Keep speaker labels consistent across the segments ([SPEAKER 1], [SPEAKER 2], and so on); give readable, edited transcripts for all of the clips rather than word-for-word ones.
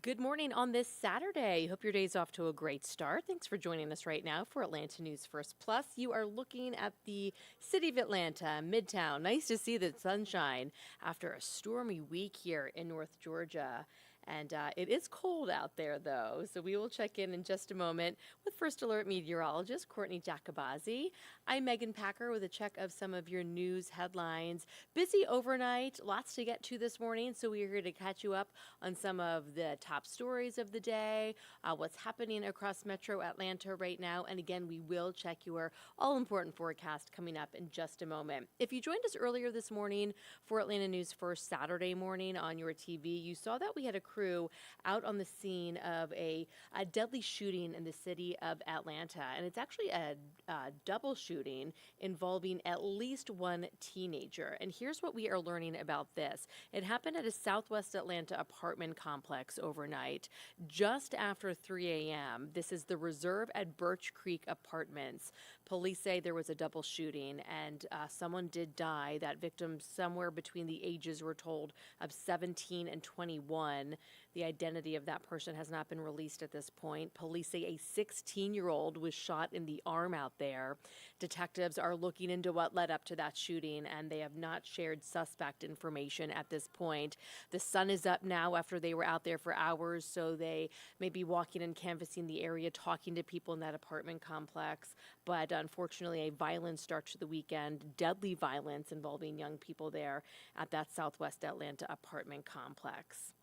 [SPEAKER 1] Good morning on this Saturday. Hope your day's off to a great start. Thanks for joining us right now for Atlanta News First Plus. You are looking at the city of Atlanta, Midtown. Nice to see the sunshine after a stormy week here in North Georgia. And it is cold out there, though, so we will check in just a moment with First Alert Meteorologist Courteney Jacobazzi. I'm Megan Packer with a check of some of your news headlines. Busy overnight, lots to get to this morning, so we are here to catch you up on some of the top stories of the day, what's happening across Metro Atlanta right now, and again, we will check your all-important forecast coming up in just a moment. If you joined us earlier this morning for Atlanta News First Saturday morning on your TV, you saw that we had a crew out on the scene of a deadly shooting in the city of Atlanta. And it's actually a double shooting involving at least one teenager. And here's what we are learning about this. It happened at a Southwest Atlanta apartment complex overnight, just after 3 a.m. This is the Reserve at Birch Creek Apartments. Police say there was a double shooting and someone did die. That victim somewhere between the ages, we're told, of 17 and 21. The identity of that person has not been released at this point. Police say a 16-year-old was shot in the arm out there. Detectives are looking into what led up to that shooting, and they have not shared suspect information at this point. The sun is up now after they were out there for hours, so they may be walking and canvassing the area, talking to people in that apartment complex. But unfortunately, a violent start to the weekend, deadly violence involving young people there at that Southwest Atlanta apartment complex.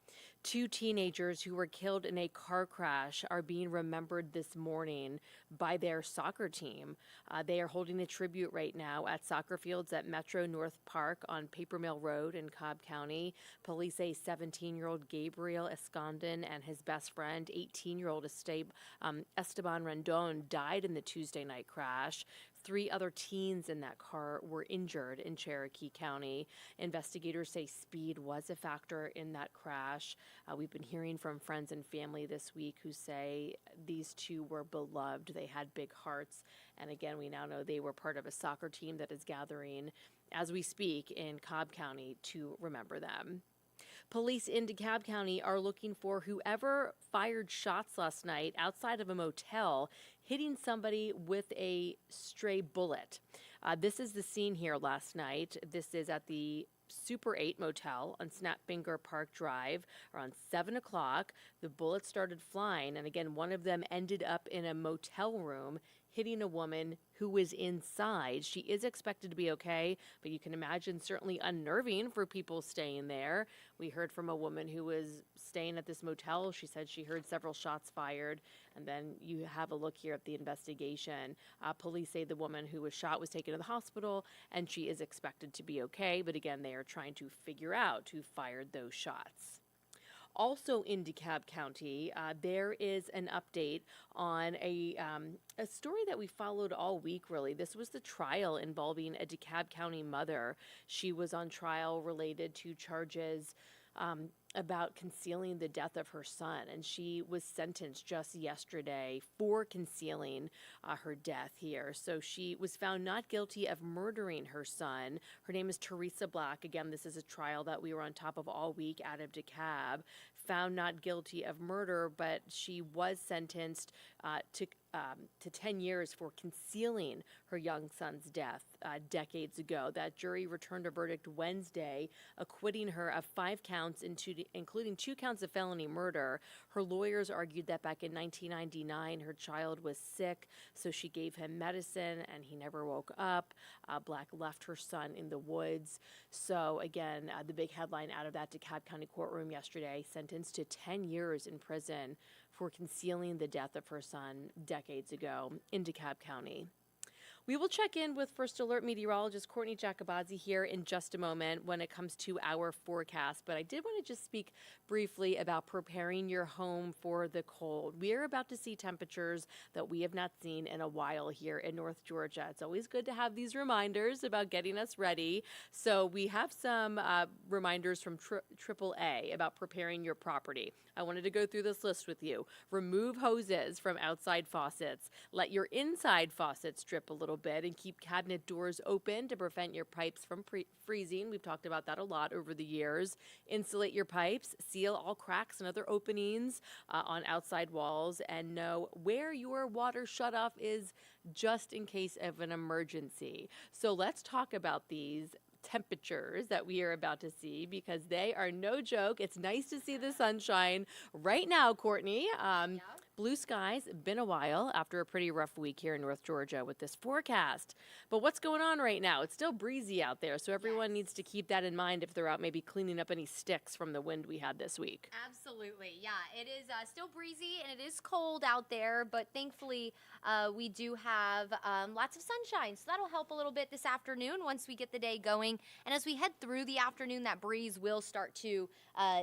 [SPEAKER 1] Two teenagers who were killed in a car crash are being remembered this morning by their soccer team. They are holding a tribute right now at soccer fields at Metro North Park on Paper Mill Road in Cobb County. Police say 17-year-old Gabriel Escondon and his best friend, 18-year-old Esteban Rendon, died in the Tuesday night crash. 3 other teens in that car were injured in Cherokee County. Investigators say speed was a factor in that crash. We've been hearing from friends and family this week who say these two were beloved. They had big hearts. And again, we now know they were part of a soccer team that is gathering as we speak in Cobb County to remember them. Police in DeKalb County are looking for whoever fired shots last night outside of a motel, hitting somebody with a stray bullet. This is the scene here last night. This is at the Super 8 Motel on Snapfinger Park Drive around 7 o'clock. The bullets started flying, and again, one of them ended up in a motel room, hitting a woman who was inside. She is expected to be okay, but you can imagine certainly unnerving for people staying there. We heard from a woman who was staying at this motel. She said she heard several shots fired, and then you have a look here at the investigation. Police say the woman who was shot was taken to the hospital, and she is expected to be okay, but again, they are trying to figure out who fired those shots. Also in DeKalb County, there is an update on a story that we followed all week, really. This was the trial involving a DeKalb County mother. She was on trial related to charges about concealing the death of her son, and she was sentenced just yesterday for concealing her death here. So she was found not guilty of murdering her son. Her name is Teresa Black. Again, this is a trial that we were on top of all week out of DeKalb. Found not guilty of murder, but she was sentenced to 10 years for concealing her young son's death decades ago. That jury returned a verdict Wednesday, acquitting her of 5 counts, including 2 counts of felony murder. Her lawyers argued that back in 1999, her child was sick, so she gave him medicine, and he never woke up. Black left her son in the woods. So again, the big headline out of that DeKalb County courtroom yesterday, sentenced to 10 years in prison for concealing the death of her son decades ago in DeKalb County. We will check in with First Alert Meteorologist Courteney Jacobazzi here in just a moment when it comes to our forecast, but I did want to just speak briefly about preparing your home for the cold. We are about to see temperatures that we have not seen in a while here in North Georgia. It's always good to have these reminders about getting us ready. So we have some reminders from AAA about preparing your property. I wanted to go through this list with you. Remove hoses from outside faucets. Let your inside faucets drip a little little bit and keep cabinet doors open to prevent your pipes from freezing. We've talked about that a lot over the years. Insulate your pipes, seal all cracks and other openings on outside walls, and know where your water shutoff is just in case of an emergency. So let's talk about these temperatures that we are about to see because they are no joke. It's nice to see the sunshine right now, Courtney. Blue skies, been a while after a pretty rough week here in North Georgia with this forecast. But what's going on right now? It's still breezy out there, so everyone needs to keep that in mind if they're out maybe cleaning up any sticks from the wind we had this week.
[SPEAKER 2] Absolutely. Yeah, it is still breezy and it is cold out there, but thankfully we do have lots of sunshine. So that'll help a little bit this afternoon once we get the day going. And as we head through the afternoon, that breeze will start to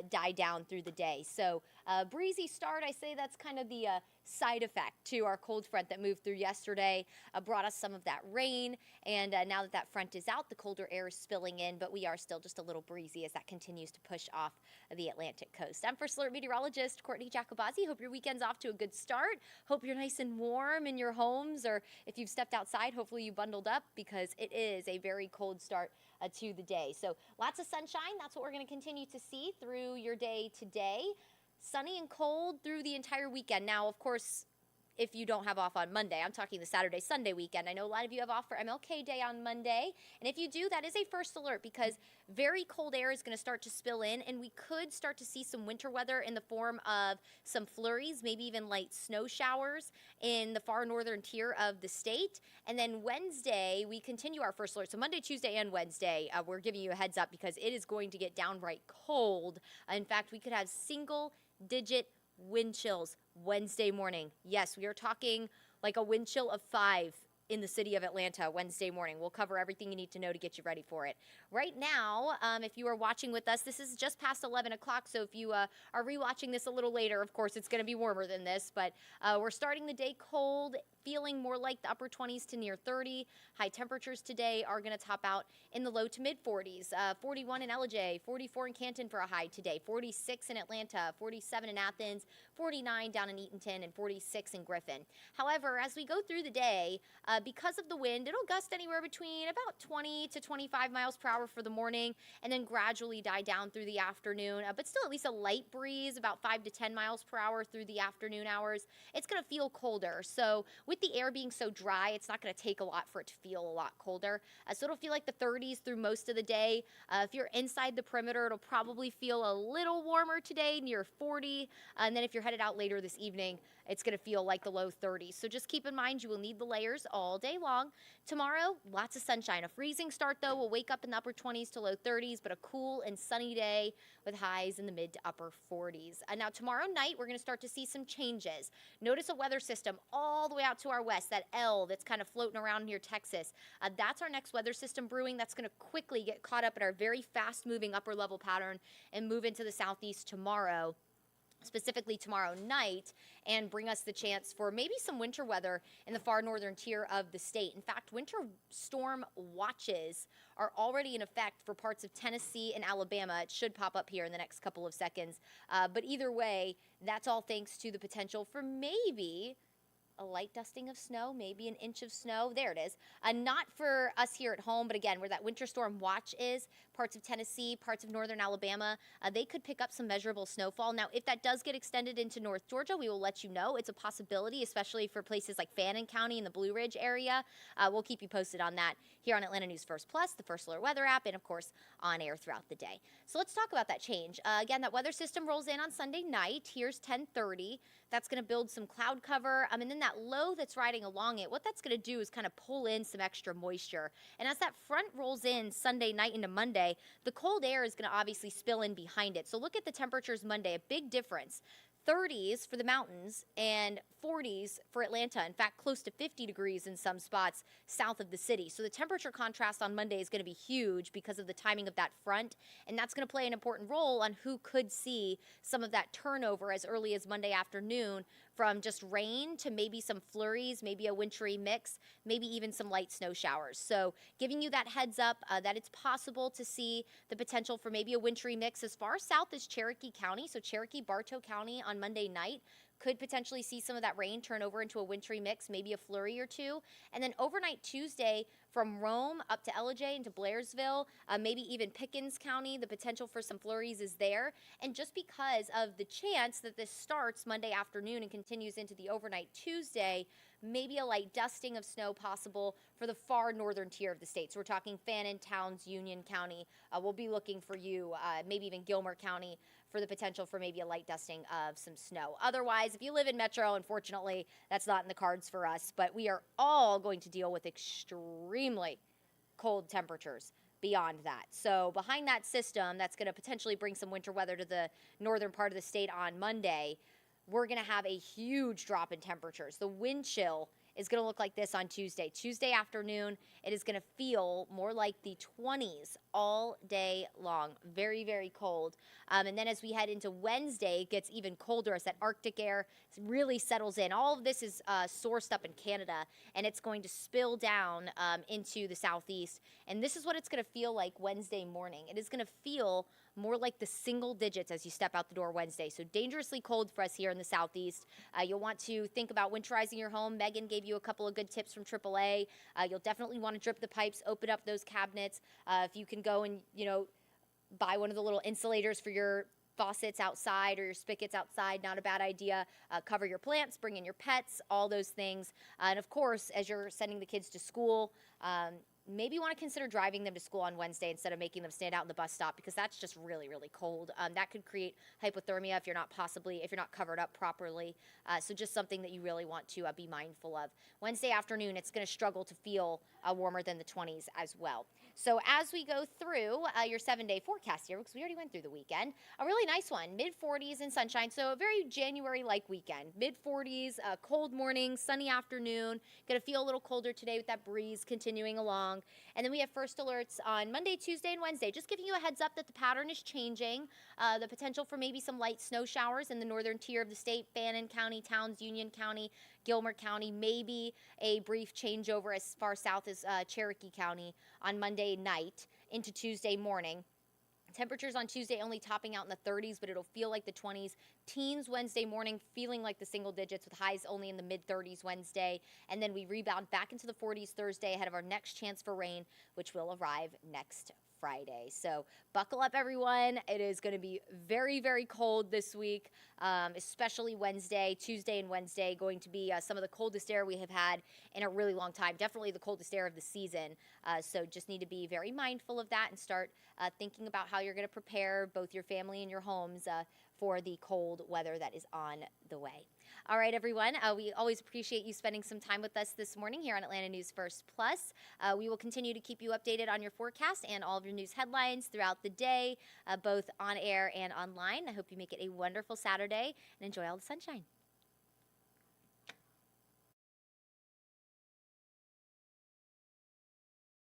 [SPEAKER 2] die down through the day. So breezy start, I say that's kind of the side effect to our cold front that moved through yesterday, brought us some of that rain, and now that front is out, the colder air is spilling in, but we are still just a little breezy as that continues to push off the Atlantic coast. I'm First Alert Meteorologist Courteney Jacobazzi. Hope your weekend's off to a good start. Hope you're nice and warm in your homes, or if you've stepped outside, hopefully you bundled up because it is a very cold start to the day. So lots of sunshine. That's what we're going to continue to see through your day today. Sunny and cold through the entire weekend. Now, of course, if you don't have off on Monday, I'm talking the Saturday, Sunday weekend. I know a lot of you have off for MLK Day on Monday. And if you do, that is a first alert because very cold air is going to start to spill in, and we could start to see some winter weather in the form of some flurries, maybe even light snow showers in the far northern tier of the state. And then Wednesday, we continue our first alert. So Monday, Tuesday, and Wednesday, we're giving you a heads up because it is going to get downright cold. In fact, we could have single-digit wind chills Wednesday morning. Yes, we are talking like a wind chill of 5 in the city of Atlanta Wednesday morning. We'll cover everything you need to know to get you ready for it. Right now, if you are watching with us, this is just past 11 o'clock, so if you are rewatching this a little later, of course, it's going to be warmer than this, but we're starting the day cold, feeling more like the upper 20s to near 30. High temperatures today are going to top out in the low to mid 40s. 41 in LJ, 44 in Canton for a high today, 46 in Atlanta, 47 in Athens, 49 down in Eatonton, and 46 in Griffin. However, as we go through the day, because of the wind, it'll gust anywhere between about 20 to 25 miles per hour for the morning and then gradually die down through the afternoon, but still at least a light breeze, about 5 to 10 miles per hour through the afternoon hours. It's going to feel colder. So with the air being so dry, it's not going to take a lot for it to feel a lot colder. So it'll feel like the 30s through most of the day. If you're inside the perimeter, it'll probably feel a little warmer today, near 40. And then if you're headed out later this evening, it's going to feel like the low 30s. So just keep in mind you will need the layers all day long. Tomorrow, lots of sunshine. A freezing start, though. We'll wake up in the upper 20s to low 30s, but a cool and sunny day with highs in the mid to upper 40s. And now tomorrow night, we're going to start to see some changes. Notice a weather system all the way out to our west, that L that's kind of floating around near Texas. That's our next weather system brewing. That's going to quickly get caught up in our very fast-moving upper level pattern and move into the southeast tomorrow, specifically tomorrow night, and bring us the chance for maybe some winter weather in the far northern tier of the state. In fact, winter storm watches are already in effect for parts of Tennessee and Alabama. It should pop up here in the next couple of seconds. But either way, that's all thanks to the potential for maybe a light dusting of snow, maybe an inch of snow. There it is. Not for us here at home, but again, where that winter storm watch is, parts of Tennessee, parts of northern Alabama, they could pick up some measurable snowfall. Now, if that does get extended into North Georgia, we will let you know. It's a possibility, especially for places like Fannin County in the Blue Ridge area. We'll keep you posted on that here on Atlanta News First Plus, the First Alert Weather app, and of course, on air throughout the day. So let's talk about that change. Again, that weather system rolls in on Sunday night. Here's 10:30. That's going to build some cloud cover. And then that low that's riding along it, what that's going to do is kind of pull in some extra moisture. And as that front rolls in Sunday night into Monday, the cold air is going to obviously spill in behind it. So look at the temperatures Monday, a big difference. 30s for the mountains and 40s for Atlanta. In fact, close to 50 degrees in some spots south of the city. So the temperature contrast on Monday is going to be huge because of the timing of that front. And that's going to play an important role on who could see some of that turnover as early as Monday afternoon, from just rain to maybe some flurries, maybe a wintry mix, maybe even some light snow showers. So giving you that heads up that it's possible to see the potential for maybe a wintry mix as far south as Cherokee County. So Cherokee, Bartow County on Monday night Could potentially see some of that rain turn over into a wintry mix, maybe a flurry or two. And then overnight Tuesday, from Rome up to Ellijay into Blairsville, maybe even Pickens County, the potential for some flurries is there. And just because of the chance that this starts Monday afternoon and continues into the overnight Tuesday, maybe a light dusting of snow possible for the far northern tier of the state. So we're talking Fannin, Towns, Union County. We'll be looking for you, maybe even Gilmer County, for the potential for maybe a light dusting of some snow. Otherwise, if you live in Metro, unfortunately, that's not in the cards for us. But we are all going to deal with extremely cold temperatures beyond that. So behind that system, that's going to potentially bring some winter weather to the northern part of the state on Monday. We're going to have a huge drop in temperatures. The wind chill is going to look like this on Tuesday. Tuesday afternoon, it is going to feel more like the 20s all day long. Very, very cold. And then as we head into Wednesday, it gets even colder as that Arctic air really settles in. All of this is sourced up in Canada, and it's going to spill down into the southeast. And this is what it's going to feel like Wednesday morning. It is going to feel more like the single digits as you step out the door Wednesday. So dangerously cold for us here in the southeast. You'll want to think about winterizing your home. Megan gave you a couple of good tips from AAA. You'll definitely want to drip the pipes, open up those cabinets. If you can go and, buy one of the little insulators for your faucets outside or your spigots outside, not a bad idea. Cover your plants, bring in your pets, all those things. And of course, as you're sending the kids to school, maybe you want to consider driving them to school on Wednesday instead of making them stand out in the bus stop, because that's just really, really cold. That could create hypothermia if you're not covered up properly. So just something that you really want to be mindful of. Wednesday afternoon, it's going to struggle to feel warmer than the 20s as well. So as we go through your 7-day forecast here, because we already went through the weekend, a really nice one, mid-40s and sunshine. So a very January-like weekend. Mid-40s, cold morning, sunny afternoon. Going to feel a little colder today with that breeze continuing along. And then we have first alerts on Monday, Tuesday, and Wednesday. Just giving you a heads up that the pattern is changing. The potential for maybe some light snow showers in the northern tier of the state, Fannin County, Towns, Union County, Gilmer County, maybe a brief changeover as far south as Cherokee County on Monday night into Tuesday morning. Temperatures on Tuesday only topping out in the 30s, but it'll feel like the 20s. Teens Wednesday morning, feeling like the single digits with highs only in the mid-30s Wednesday. And then we rebound back into the 40s Thursday ahead of our next chance for rain, which will arrive next Friday. So buckle up, everyone. It is going to be very, very cold this week, especially Wednesday. Tuesday and Wednesday going to be some of the coldest air we have had in a really long time. Definitely the coldest air of the season. So just need to be very mindful of that and start thinking about how you're going to prepare both your family and your homes for the cold weather that is on the way. All right, everyone, we always appreciate you spending some time with us this morning here on Atlanta News First Plus. We will continue to keep you updated on your forecast and all of your news headlines throughout the day, both on air and online. I hope you make it a wonderful Saturday and enjoy all the sunshine.